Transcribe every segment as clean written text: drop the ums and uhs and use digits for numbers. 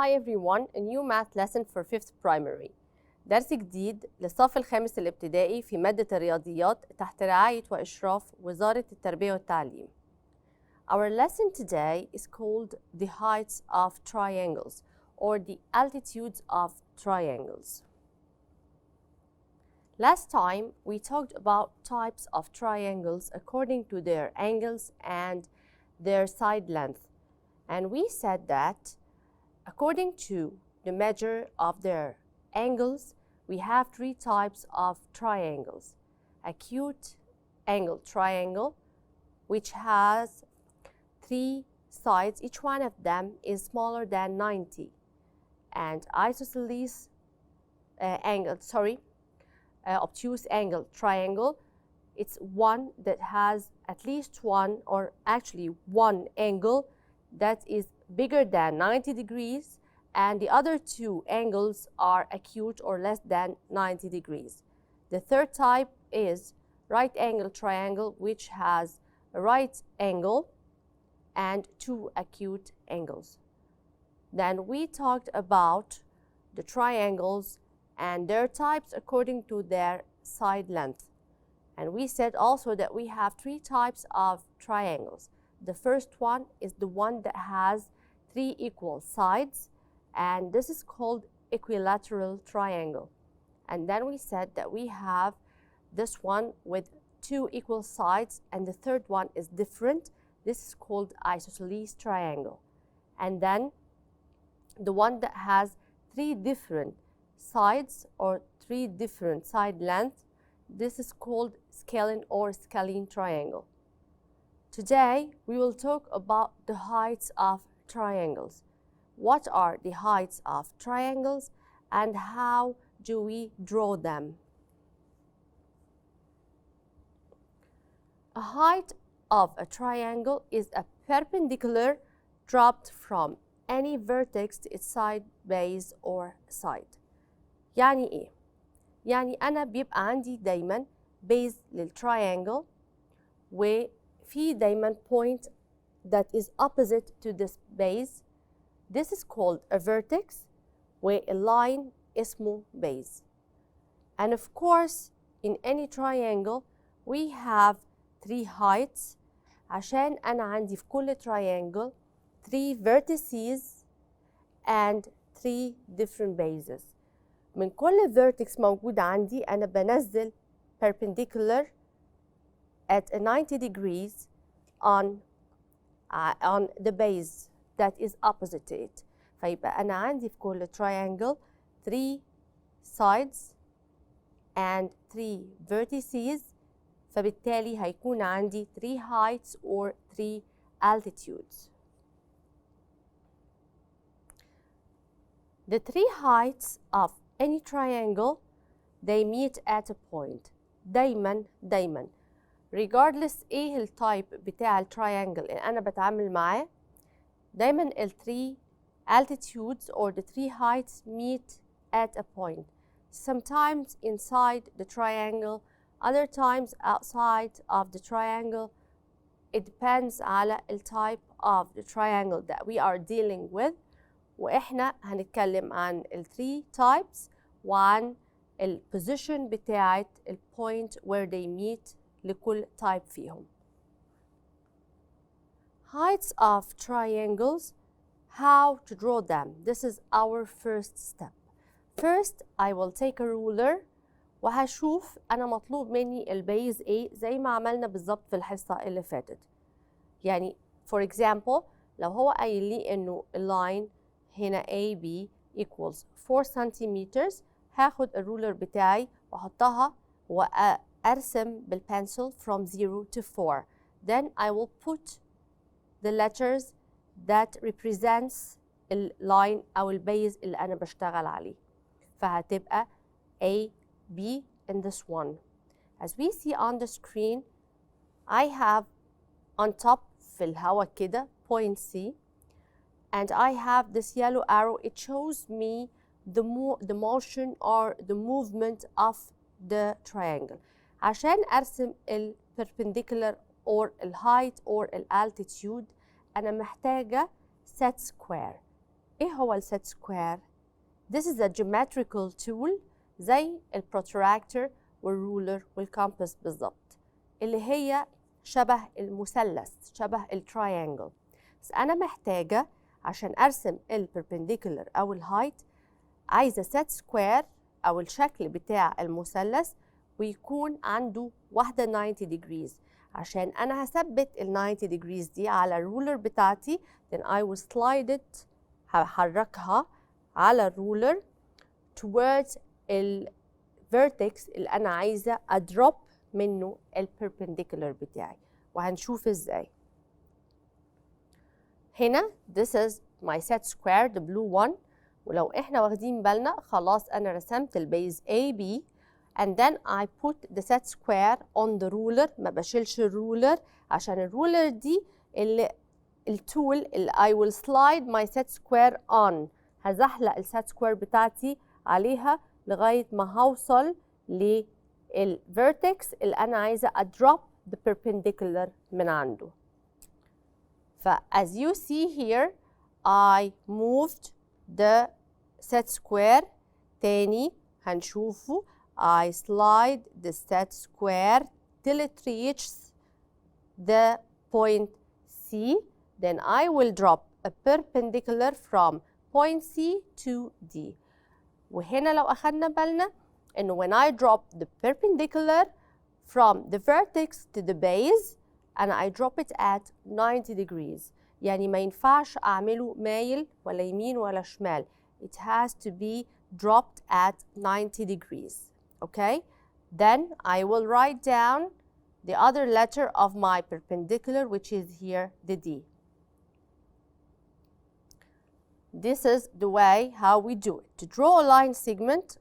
Hi everyone, a new math lesson for 5th primary. درس جديد للصف الخامس الابتدائي في مادة الرياضيات تحت رعاية وإشراف وزارة التربية والتعليم. Our lesson today is called the heights of triangles or the altitudes of triangles. Last time we talked about types of triangles according to their angles and their side length, and we said that according to the measure of their angles, we have three types of triangles. Acute angle triangle, which has three sides, each one of them is smaller than 90. And isosceles obtuse angle triangle, it's one that has at least one, or actually one angle that is bigger than 90 degrees, and the other two angles are acute or less than 90 degrees. The third type is right angle triangle, which has a right angle and two acute angles. Then we talked about the triangles and their types according to their side length. And we said also that we have three types of triangles. The first one is the one that has three equal sides, and this is called equilateral triangle. And then we said that we have this one with two equal sides, and the third one is different. This is called isosceles triangle. And then the one that has three different sides or three different side lengths, this is called scalene or scalene triangle. Today we will talk about the heights of triangles. What are the heights of triangles and how do we draw them? A height of a triangle is a perpendicular dropped from any vertex to its side, base or side. يعني ايه؟ يعني أنا بيبقى عندي دايما base للtriangle وفي دايما point that is opposite to this base. This is called a vertex where a line اسمه base. And of course in any triangle we have three heights عشان أنا عندي في كل triangle three vertices and three different bases. من كل vertex موجود عندي أنا بنزل perpendicular at 90 degrees on the base that is opposite to it. فيبقى أنا عندي في كل triangle three sides and three vertices، فبالتالي هيكون عندي three heights or three altitudes. The three heights of any triangle, they meet at a point. دايما regardless ايه التايب بتاع التراينجل اللي انا بتعامل معاه، دايما ال three altitudes or the three heights meet at a point. Sometimes inside the triangle, other times outside of the triangle. It depends على the type of the triangle that we are dealing with. وإحنا هنتكلم عن ال three types وعن ال position بتاعت ال point where they meet لكل type فيهم. Heights of triangles, how to draw them. This is our first step. First, I will take a ruler وهشوف أنا مطلوب مني البيز إيه زي ما عملنا بالظبط في الحصة اللي فاتت. يعني for example لو هو قايل لي إنه اللاين هنا AB equals 4 centimeters، هاخد الرولر بتاعي وأحطها وأرسم بالبنسل from 0 to 4. Then I will put the letters that represents اللاين أو البيز اللي أنا بشتغل عليه. فهتبقى A, B in this one. As we see on the screen, I have on top في الهوا كده point C, and I have this yellow arrow. It shows me the motion or the movement of the triangle. عشان أرسم ال perpendicular or ال height or ال altitude أنا محتاجة set square. إيه هو السيت سكوير؟ This is a geometrical tool زي البروتراكتور والرولر والكامباس بالظبط، اللي هي شبه المثلث، شبه التراينجل. بس أنا محتاجة عشان أرسم البربنديكولر أو الهايت، عايزة سيت سكوير أو الشكل بتاع المثلث ويكون عنده واحدة 90 degrees. عشان أنا هثبت ال 90 degrees دي على الرولر بتاعتي، then I will slide it، هحركها على الرولر towards الفيرتكس اللي أنا عايزة أدروب منه البربنديكولر بتاعي، وهنشوف إزاي. هنا this is my set square the blue one، ولو إحنا واخدين بالنا خلاص أنا رسمت البيز AB and then I put the set square on the ruler. ما بشيلش الرولر عشان الرولر دي التول اللي I will slide my set square on. هزحلق السيت سكوير بتاعتي عليها لغاية ما هوصل للفيرتكس اللي أنا عايزة أدروب the perpendicular من عنده. as you see here I moved the set square. تاني هنشوفه I slide the set square till it reaches the point C. Then I will drop a perpendicular from point C to D. وهنا لو أخدنا بالنا إنه when I drop the perpendicular from the vertex to the base and I drop it at 90 degrees. يعني ما ينفعش أعمله مايل ولا يمين ولا شمال. It has to be dropped at 90 degrees. Okay? Then I will write down the other letter of my perpendicular, which is here the D. This is the way how we do it. To draw a line segment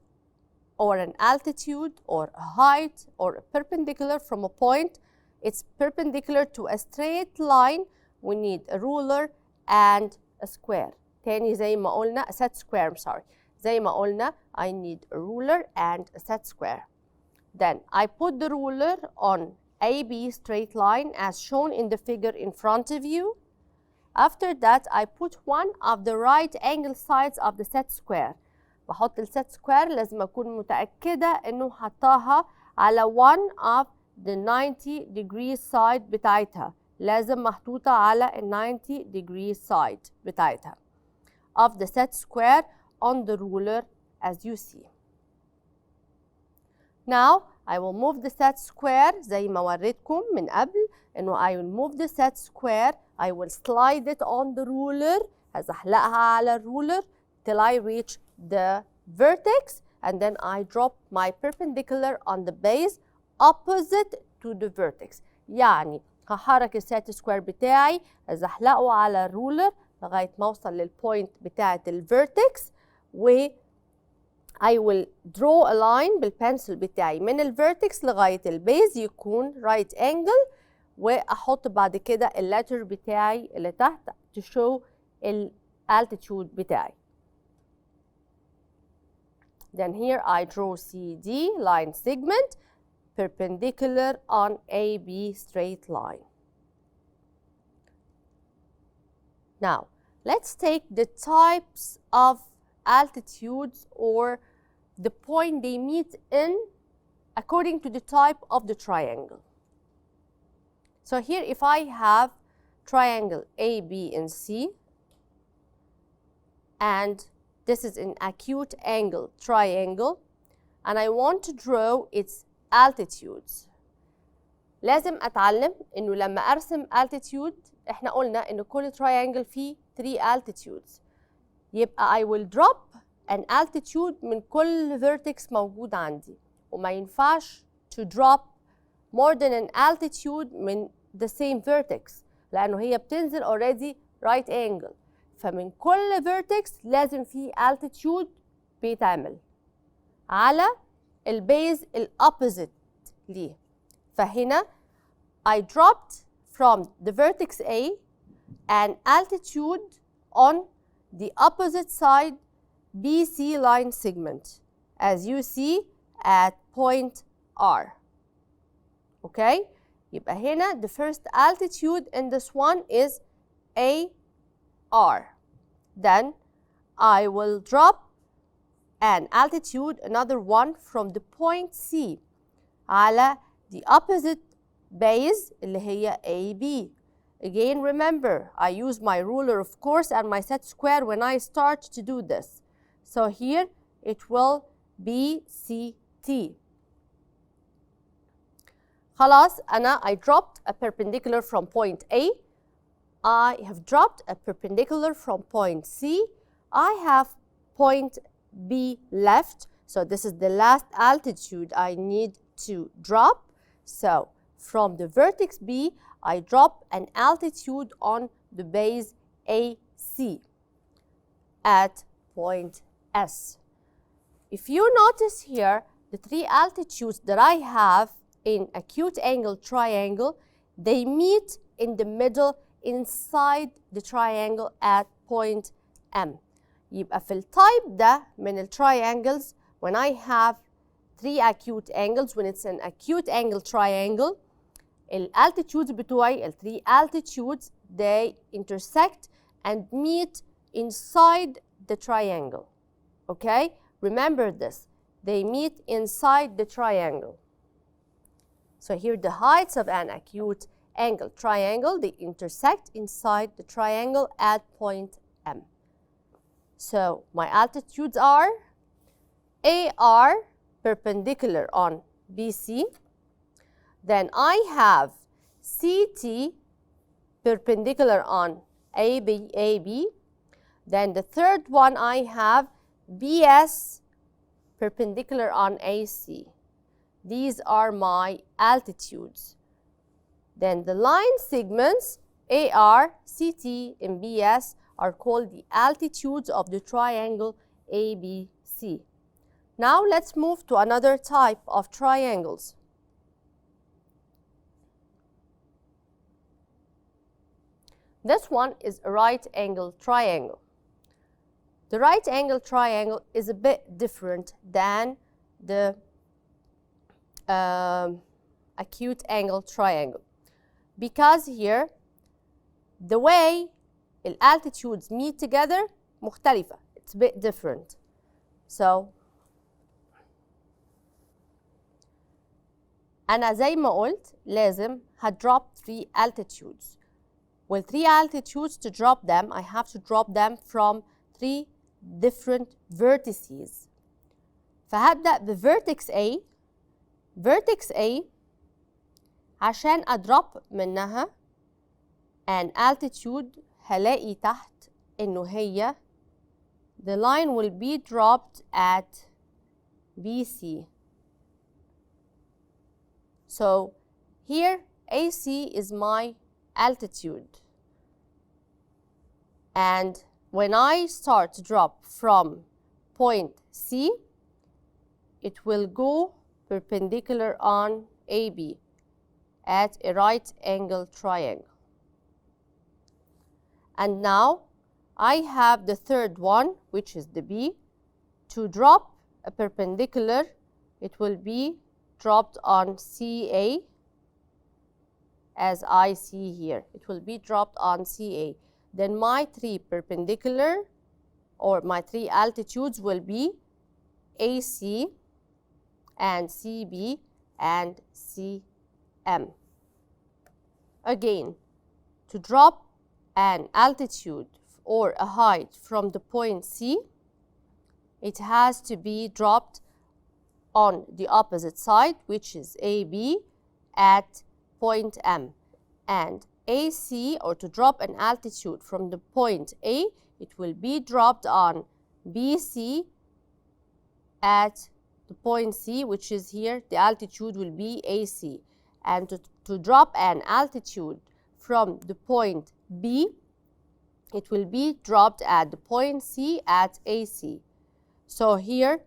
or an altitude or a height or a perpendicular from a point, it's perpendicular to a straight line. We need a ruler and a square. تاني زي ما قلنا a set square, I'm sorry. زي ما قلنا I need a ruler and a set square. Then I put the ruler on AB straight line as shown in the figure in front of you. After that I put one of the right angle sides of the set square. بحط السيت سكوير لازم أكون متأكدة إنه حطاها على one of the 90 degree side بتاعتها. لازم محطوطة على ال 90 degree side بتاعتها of the set square on the ruler as you see. Now I will move the set square زي ما وريتكم من قبل إنه I will move the set square. I will slide it on the ruler. هزحلقها على الرولر till I reach the vertex and then I drop my perpendicular on the base opposite to the vertex. يعني هحرك السيت سكوير بتاعي ازحلقه على الرولر لغايه ما اوصل للبوينت بتاعه الفيرتكس و I will draw a line بالبنسل بتاعي من الفيرتكس لغايه البيز يكون right angle، واحط بعد كده اللتر بتاعي اللي تحت to show الالتيتيود بتاعي. Then here I draw CD line segment perpendicular on AB straight line. Now, let's take the types of altitudes or the point they meet in according to the type of the triangle. So here if I have triangle AB and C and this is an acute angle triangle and I want to draw its altitudes. لازم أتعلم إنه لما أرسم altitude إحنا قلنا إنه كل triangle فيه 3 altitudes. يبقى I will drop an altitude من كل vertex موجود عندي وما ينفعش to drop more than an altitude من the same vertex لأنه هي بتنزل already right angle. فمن كل vertex لازم فيه altitude بيتعمل على البيز الopposite ليه. فهنا I dropped from the vertex A an altitude on the opposite side BC line segment as you see at point R. Okay? يبقى هنا the first altitude in this one is AR. Then I will drop an altitude, another one, from the point C على the opposite base اللي هي AB. Again, remember, I use my ruler, of course, and my set square when I start to do this. So here it will be CT. خلاص I dropped a perpendicular from point A. I have dropped a perpendicular from point C. I have point B left. So this is the last altitude I need to drop. So from the vertex B, I drop an altitude on the base AC at point S. If you notice here, the three altitudes that I have in acute angle triangle, they meet in the middle inside the triangle at point M. يبقى في التايب ده من التراينجلز when I have three acute angles, when it's an acute angle triangle, altitudes بتوعي, three altitudes, they intersect and meet inside the triangle. Okay? Remember this. They meet inside the triangle. So here the heights of an acute angle triangle, they intersect inside the triangle at point M. So my altitudes are AR perpendicular on BC. Then I have CT perpendicular on AB. Then the third one I have BS perpendicular on AC. These are my altitudes. Then the line segments AR, CT, and BS are called the altitudes of the triangle ABC. Now let's move to another type of triangles. This one is a right angle triangle. The right angle triangle is a bit different than the acute angle triangle, because here the way the altitudes meet together مختلفة. It's a bit different. So أنا زي ما قلت لازم هدرop 3 altitudes. Well, 3 altitudes, to drop them, I have to drop them from 3 different vertices. فهبدأ بvertex A. Vertex A عشان أدرop منها an altitude هلاقي تحت إنه هي the line will be dropped at BC. So here AC is my altitude, and when I start to drop from point C, it will go perpendicular on AB at a right angle triangle. And now I have the third one, which is the B. To drop a perpendicular, it will be dropped on CA, as I see here. It will be dropped on CA. Then my 3 perpendicular, or my 3 altitudes, will be AC and CB and CM. Again, to drop an altitude or a height from the point C, it has to be dropped on the opposite side, which is AB, at point M. And AC, or to drop an altitude from the point A, it will be dropped on BC at the point C, which is here. The altitude will be AC. And to drop an altitude from the point B, it will be dropped at the point C at AC. So here,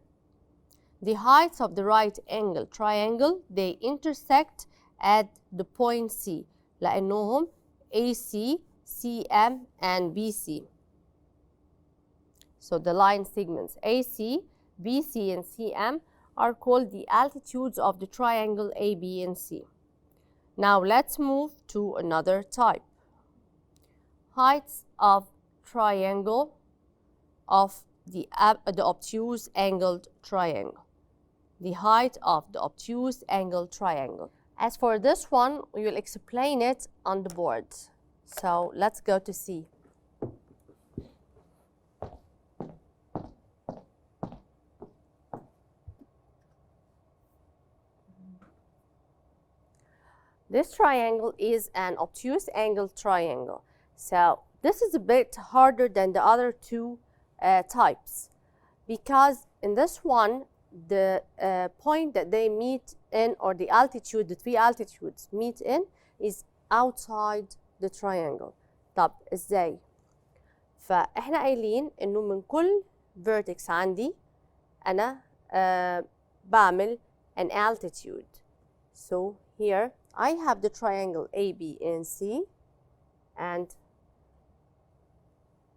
the heights of the right angle triangle, they intersect at the point C, لأنهم AC, CM, and BC. So the line segments AC, BC, and CM are called the altitudes of the triangle AB and C. Now let's move to another type. Heights of triangle of the obtuse angled triangle. The height of the obtuse angled triangle. As for this one, we will explain it on the board. So let's go to C. This triangle is an obtuse angled triangle. So this is a bit harder than the other two types, because in this one, the point that they meet in, or the altitude, the three altitudes meet in, is outside the triangle. طب ازاي؟ فاحنا قايلين انه من كل vertex عندي انا بعمل an altitude. So here I have the triangle AB and C, and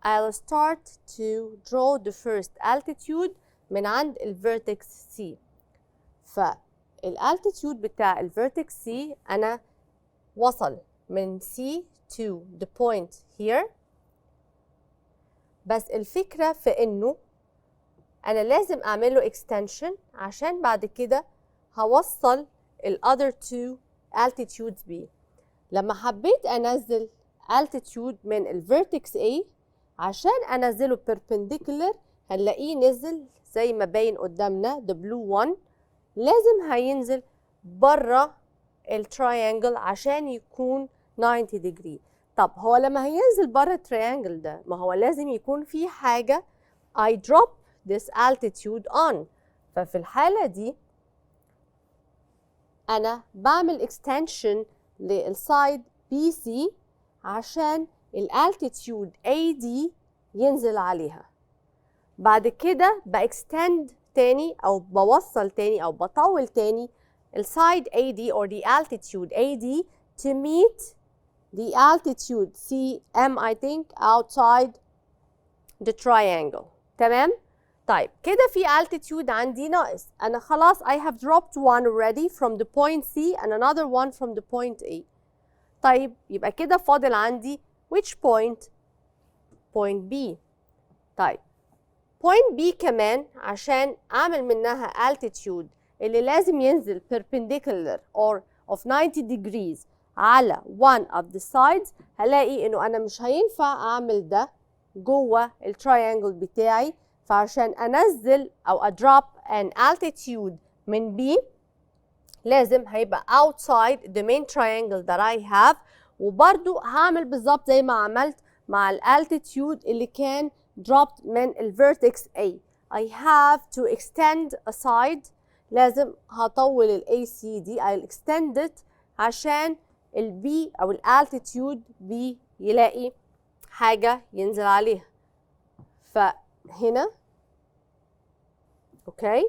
I'll start to draw the first altitude من عند الvertex C. فالالتيتيود بتاع الvertex C أنا وصل من C to the point here. بس الفكرة في إنه أنا لازم أعمله extension عشان بعد كده هوصل ال other two altitudes B. لما حبيت أنزل altitude من الvertex A عشان أنزله perpendicular هنلاقيه نزل زي ما باين قدامنا the blue one. لازم هينزل برا التراينجل عشان يكون 90 degree. طب هو لما هينزل برا التراينجل ده ما هو لازم يكون في حاجة I drop this altitude on. ففي الحالة دي أنا بعمل extension للسايد BC عشان الالتيتيود AD ينزل عليها. بعد كده بextend تاني أو بوصل تاني أو بطول تاني السايد AD or the altitude AD to meet the altitude CM I think outside the triangle. تمام؟ طيب كده في altitude عندي ناقص. أنا خلاص I have dropped one already from the point C and another one from the point A. طيب يبقى كده فاضل عندي which point؟ point B. طيب point B كمان عشان أعمل منها altitude اللي لازم ينزل perpendicular or of 90 degrees على one of the sides هلاقي إنه أنا مش هينفع أعمل ده جوه التراينجل بتاعي. فعشان أنزل أو أدروب an altitude من B لازم هيبقى outside the main triangle that I have. وبرضو هعمل بالظبط زي ما عملت مع الالتيتيود اللي كان dropped من الvertex A. I have to extend a side. لازم هطول ال AC دي I'll extend it عشان ال B أو الالتيتيود B يلاقي حاجة ينزل عليها. فهنا okay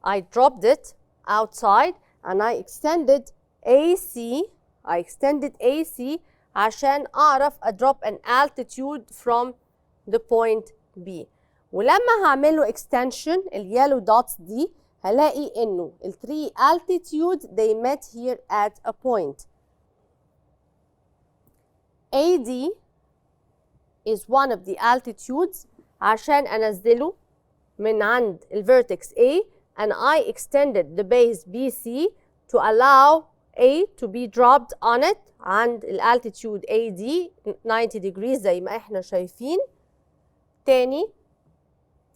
I dropped it outside and I extended AC عشان أعرف أدروب an altitude from the point B. ولما هعمله extension اليالو dots دي هلاقي إنه ال 3 altitudes they met here at a point. AD is one of the altitudes عشان أنزله من عند الvertex A and I extended the base BC to allow A to be dropped on it عند الالتيتيود AD 90 degrees زي ما احنا شايفين. تاني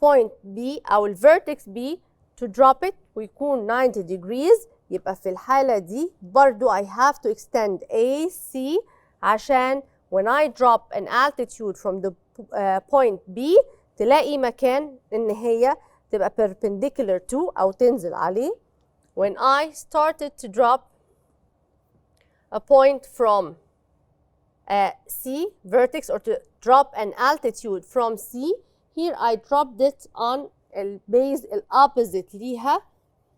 point B أو الvertex B to drop it ويكون 90 degrees. يبقى في الحالة دي برضو I have to extend AC عشان when I drop an altitude from the point B تلاقي مكان إن هي تبقى perpendicular to أو تنزل عليه. When I started to drop a point from C vertex or to drop an altitude from C, here I dropped it on the base opposite ليها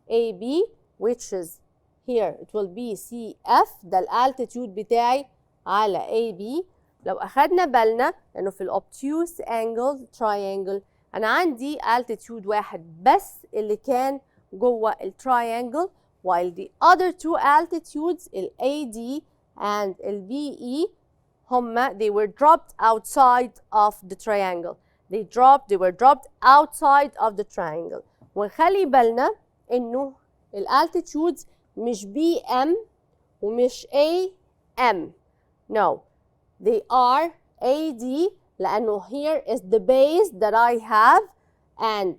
AB which is here it will be CF. ده الالتيتيود بتاعي على AB. لو أخدنا بالنا إنه في الobtuse angle triangle أنا عندي altitude واحد بس اللي كان جوه التراينجل while the other two altitudes ال AD and ال BE هما they were dropped outside of the triangle. they were dropped outside of the triangle. ونخلي بالنا إنه الالتيتيودز مش BM ومش AM. No, they are AD لأنه here is the base that I have, and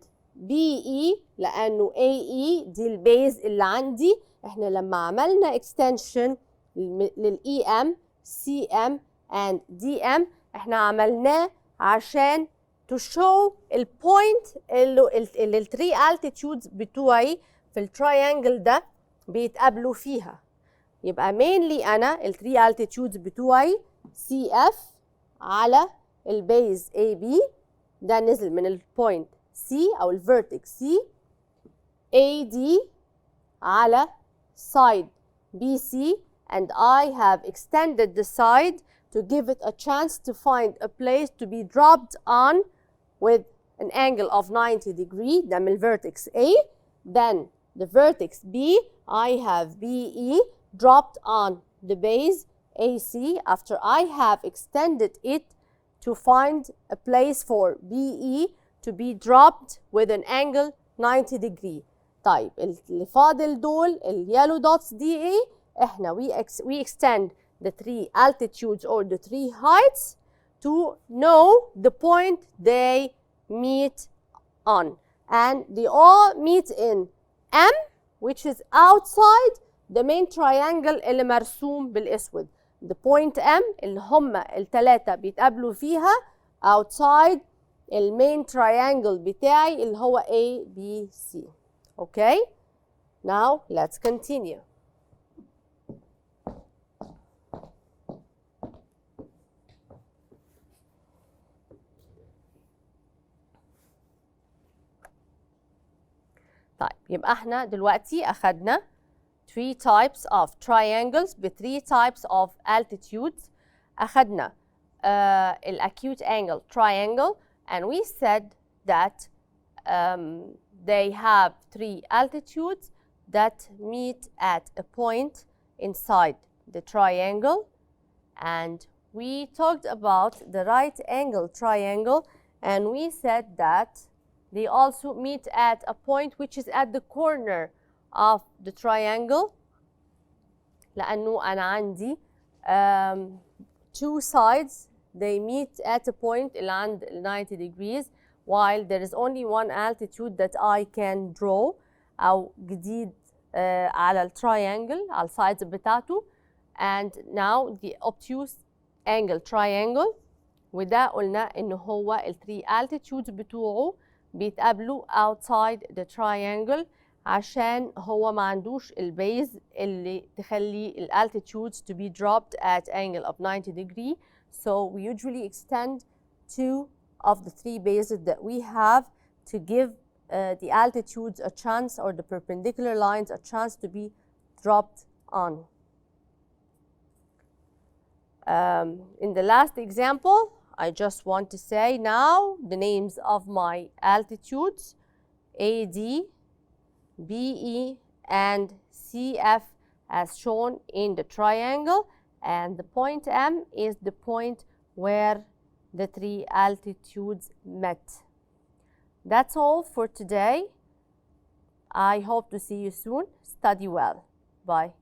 BE لأنه AE دي البيز اللي عندي. إحنا لما عملنا extension للEM CM and DM إحنا عملناه عشان to show البوينت اللي التري altitudes بتوعي في التراينجل ده بيتقابلوا فيها. يبقى mainly أنا التري altitudes بتوعي CF على البيز AB ده نزل من البوينت C أو الفيرتكس C، AD على side BC, and I have extended the side to give it a chance to find a place to be dropped on with an angle of 90 degrees. ده من الفيرتكس A. Then the vertex B, I have BE dropped on the base AC after I have extended it to find a place for BE to be dropped with an angle 90 degree. طيب اللي فاضل دول اليالو دوتس دي ايه؟ احنا we extend the three altitudes or the three heights to know the point they meet on, and they all meet in M, which is outside the main triangle اللي مرسوم بالاسود. The point M اللي هم الثلاثة بيتقابلوا فيها outside المين triangle بتاعي اللي هو A, B, C. Okay? Now let's continue. طيب يبقى احنا دلوقتي أخدنا 3 types of triangles ب 3 types of altitudes. أخدنا acute angle triangle, and we said that they have 3 altitudes that meet at a point inside the triangle. And we talked about the right angle triangle, and we said that they also meet at a point which is at the corner of the triangle. لأنه أنا عندي two sides they meet at a point اللي عند 90 degrees, while there is only one altitude that I can draw أو جديد على التراينجل على السايدز بتاعته. And now the obtuse angle triangle, وده قلنا إنه هو ال 3 altitudes بتوعه بيتقابلوا outside the triangle عشان هو ما عندوش البيز اللي تخلي ال altitudes to be dropped at angle of 90 degree. So we usually extend 2 of the 3 bases that we have to give the altitudes a chance, or the perpendicular lines a chance to be dropped on. In the last example, I just want to say now the names of my altitudes AD, BE, and CF as shown in the triangle, and the point M is the point where the 3 altitudes met. That's all for today. I hope to see you soon. Study well. Bye.